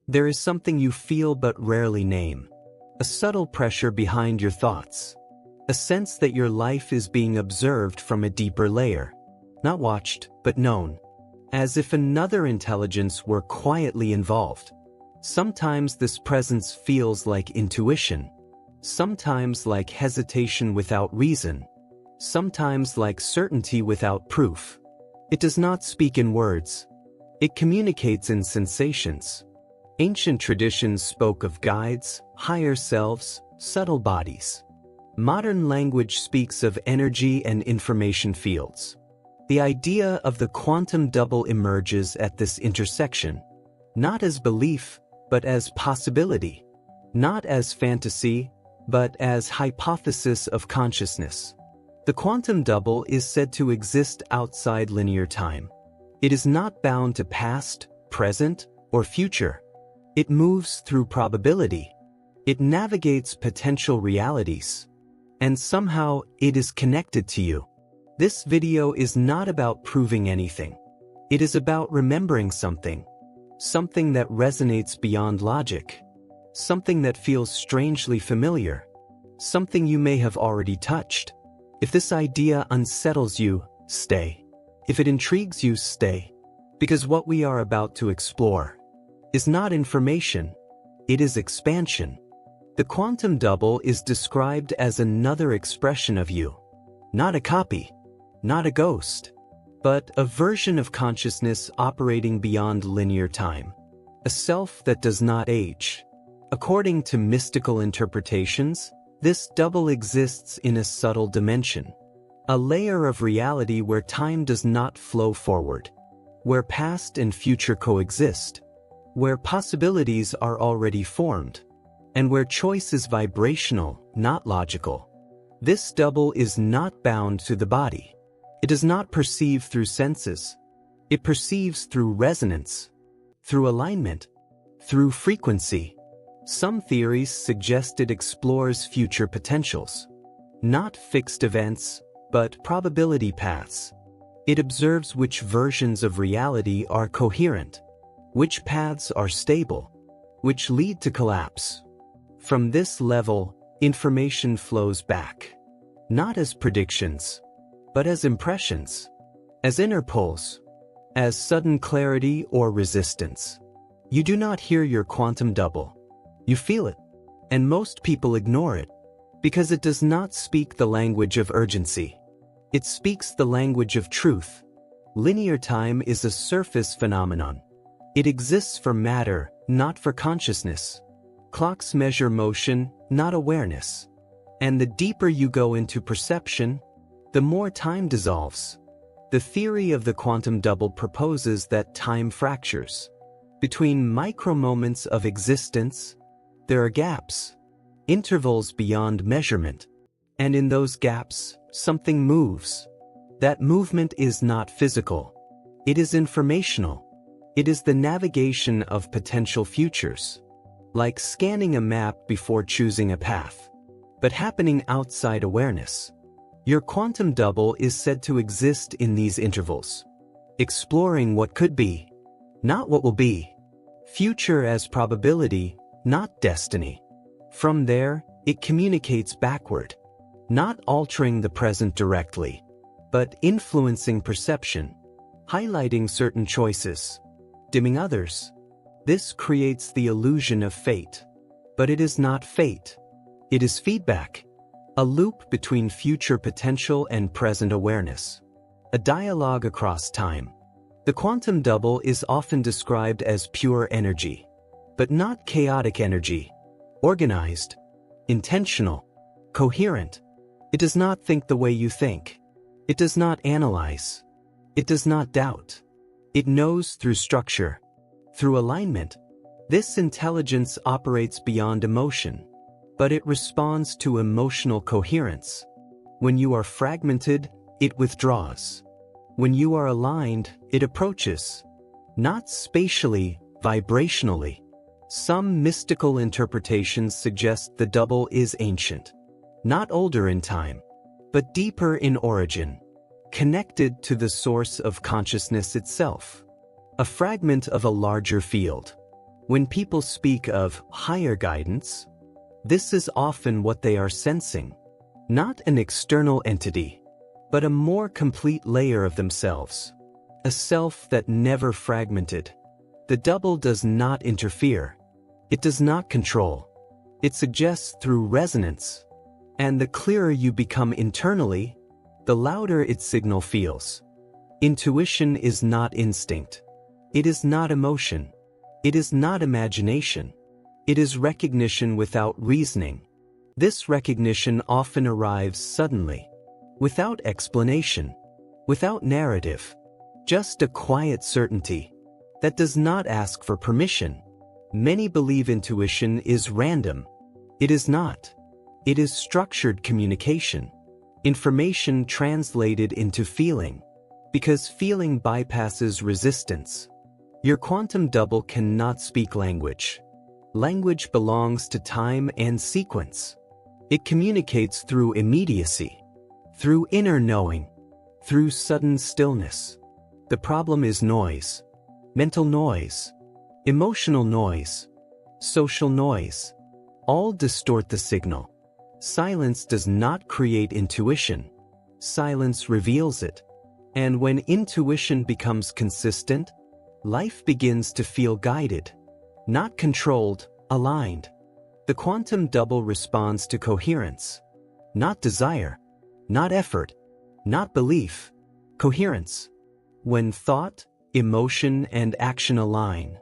There is something you feel but rarely name. A subtle pressure behind your thoughts. A sense that your life is being observed from a deeper layer. Not watched, but known. As if another intelligence were quietly involved. Sometimes this presence feels like intuition. Sometimes like hesitation without reason. Sometimes like certainty without proof. It does not speak in words. It communicates in sensations. Ancient traditions spoke of guides, higher selves, subtle bodies. Modern language speaks of energy and information fields. The idea of the quantum double emerges at this intersection, not as belief, but as possibility, not as fantasy, but as hypothesis of consciousness. The quantum double is said to exist outside linear time. It is not bound to past, present, or future. It moves through probability. It navigates potential realities. And somehow, it is connected to you. This video is not about proving anything. It is about remembering something. Something that resonates beyond logic. Something that feels strangely familiar. Something you may have already touched. If this idea unsettles you, stay. If it intrigues you, stay. Because what we are about to explore is not information, it is expansion. The quantum double is described as another expression of you. Not a copy, not a ghost, but a version of consciousness operating beyond linear time. A self that does not age. According to mystical interpretations, this double exists in a subtle dimension. A layer of reality where time does not flow forward. Where past and future coexist. Where possibilities are already formed. And where choice is vibrational, not logical. This double is not bound to the body. It does not perceive through senses. It perceives through resonance, through alignment, through frequency. Some theories suggest it explores future potentials. Not fixed events, but probability paths. It observes which versions of reality are coherent, which paths are stable, which lead to collapse. From this level, information flows back, not as predictions, but as impressions, as interpulse, as sudden clarity or resistance. You do not hear your quantum double. You feel it, and most people ignore it, because it does not speak the language of urgency. It speaks the language of truth. Linear time is a surface phenomenon. It exists for matter, not for consciousness. Clocks measure motion, not awareness. And the deeper you go into perception, the more time dissolves. The theory of the quantum double proposes that time fractures. Between micro-moments of existence, there are gaps, intervals beyond measurement. And in those gaps, something moves. That movement is not physical. It is informational. It is the navigation of potential futures. Like scanning a map before choosing a path, but happening outside awareness. Your quantum double is said to exist in these intervals, exploring what could be, not what will be. Future as probability, not destiny. From there, it communicates backward, not altering the present directly, but influencing perception, highlighting certain choices, dimming others. This creates the illusion of fate. But it is not fate. It is feedback. A loop between future potential and present awareness. A dialogue across time. The quantum double is often described as pure energy. But not chaotic energy. Organized. Intentional. Coherent. It does not think the way you think. It does not analyze. It does not doubt. It knows through structure. Through alignment. This intelligence operates beyond emotion, but it responds to emotional coherence. When you are fragmented, it withdraws. When you are aligned, it approaches. Not spatially, vibrationally. Some mystical interpretations suggest the double is ancient. Not older in time, but deeper in origin. Connected to the source of consciousness itself. A fragment of a larger field. When people speak of higher guidance, this is often what they are sensing, not an external entity, but a more complete layer of themselves, a self that never fragmented. The double does not interfere. It does not control. It suggests through resonance. And the clearer you become internally, the louder its signal feels. Intuition is not instinct. It is not emotion. It is not imagination. It is recognition without reasoning. This recognition often arrives suddenly, without explanation, without narrative, just a quiet certainty that does not ask for permission. Many believe intuition is random. It is not. It is structured communication, information translated into feeling, because feeling bypasses resistance. Your quantum double cannot speak language. Language belongs to time and sequence. It communicates through immediacy, through inner knowing, through sudden stillness. The problem is noise, mental noise, emotional noise, social noise. All distort the signal. Silence does not create intuition. Silence reveals it. And when intuition becomes consistent, life begins to feel guided, not controlled, aligned. The quantum double responds to coherence, not desire, not effort, not belief. Coherence. When thought, emotion, and action align,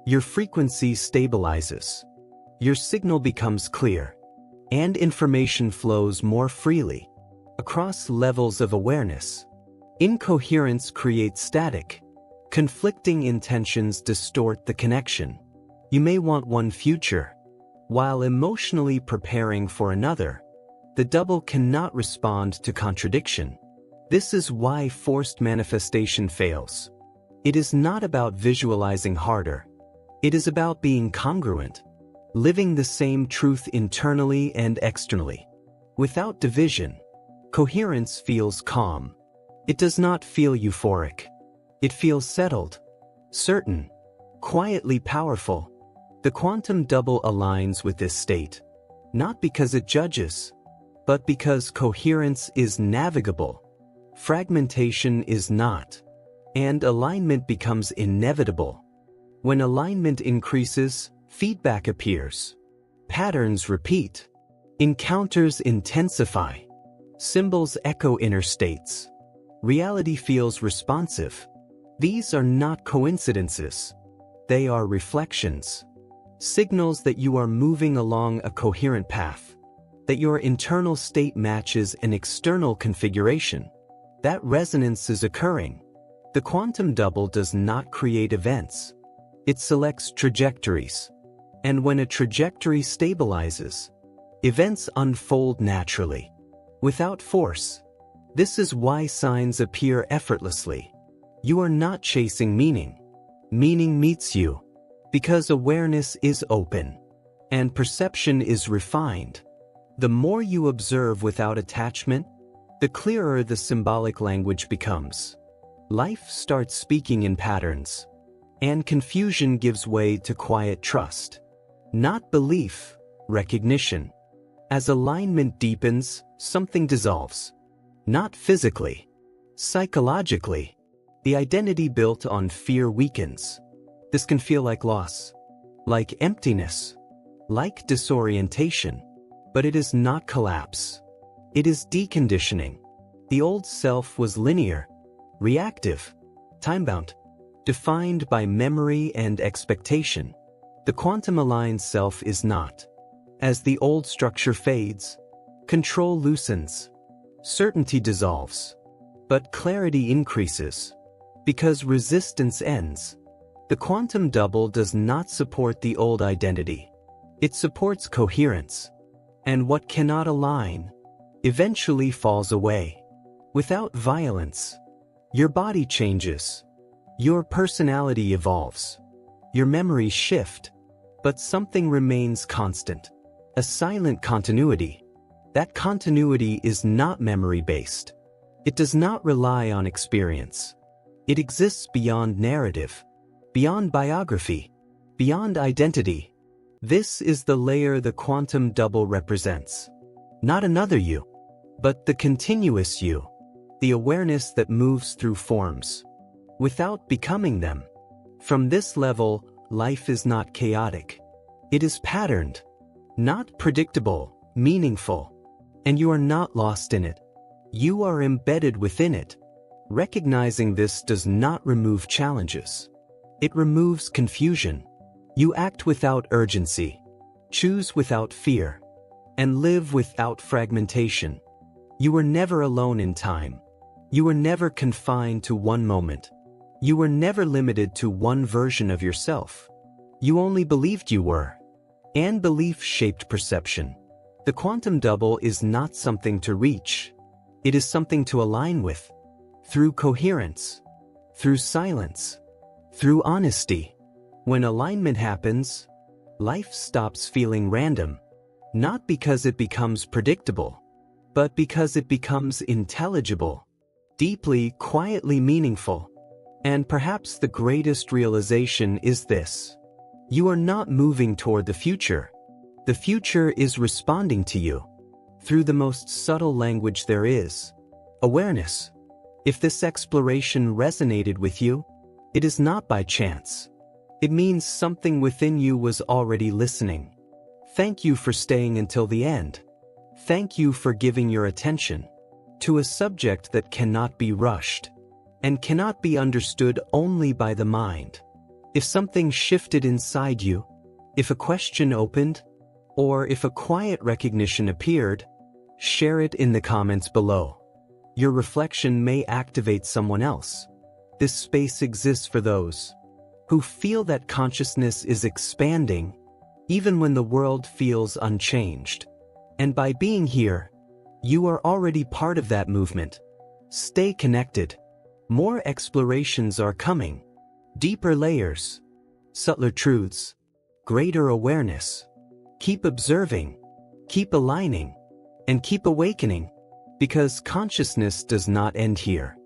your frequency stabilizes. Your signal becomes clear, and information flows more freely across levels of awareness. Incoherence creates static. Conflicting intentions distort the connection. You may want one future, while emotionally preparing for another. The double cannot respond to contradiction. This is why forced manifestation fails. It is not about visualizing harder. It is about being congruent, living the same truth internally and externally. Without division, coherence feels calm. It does not feel euphoric. It feels settled, certain, quietly powerful. The quantum double aligns with this state, not because it judges, but because coherence is navigable, fragmentation is not, and alignment becomes inevitable. When alignment increases, feedback appears. Patterns repeat. Encounters intensify. Symbols echo inner states. Reality feels responsive. These are not coincidences. They are reflections. Signals that you are moving along a coherent path. That your internal state matches an external configuration. That resonance is occurring. The quantum double does not create events. It selects trajectories. And when a trajectory stabilizes, events unfold naturally, without force. This is why signs appear effortlessly. You are not chasing meaning. Meaning meets you, because awareness is open, and perception is refined. The more you observe without attachment, the clearer the symbolic language becomes. Life starts speaking in patterns, and confusion gives way to quiet trust. Not belief, recognition. As alignment deepens, something dissolves. Not physically, psychologically. The identity built on fear weakens. This can feel like loss, like emptiness, like disorientation. But it is not collapse. It is deconditioning. The old self was linear, reactive, time-bound, defined by memory and expectation. The quantum-aligned self is not. As the old structure fades, control loosens, certainty dissolves, but clarity increases. Because resistance ends. The quantum double does not support the old identity. It supports coherence. And what cannot align eventually falls away. Without violence, your body changes. Your personality evolves. Your memories shift. But something remains constant. A silent continuity. That continuity is not memory-based. It does not rely on experience. It exists beyond narrative, beyond biography, beyond identity. This is the layer the quantum double represents. Not another you, but the continuous you, the awareness that moves through forms, without becoming them. From this level, life is not chaotic. It is patterned, not predictable, meaningful, and you are not lost in it. You are embedded within it. Recognizing this does not remove challenges. It removes confusion. You act without urgency, choose without fear, and live without fragmentation. You were never alone in time. You were never confined to one moment. You were never limited to one version of yourself. You only believed you were. And belief shaped perception. The quantum double is not something to reach. It is something to align with. Through coherence. Through silence. Through honesty. When alignment happens, life stops feeling random. Not because it becomes predictable, but because it becomes intelligible, deeply, quietly meaningful. And perhaps the greatest realization is this. You are not moving toward the future. The future is responding to you through the most subtle language there is, awareness. If this exploration resonated with you, it is not by chance. It means something within you was already listening. Thank you for staying until the end. Thank you for giving your attention to a subject that cannot be rushed and cannot be understood only by the mind. If something shifted inside you, if a question opened, or if a quiet recognition appeared, share it in the comments below. Your reflection may activate someone else. This space exists for those who feel that consciousness is expanding, even when the world feels unchanged. And by being here, you are already part of that movement. Stay connected. More explorations are coming. Deeper layers, subtler truths, greater awareness. Keep observing, keep aligning, and keep awakening, because consciousness does not end here.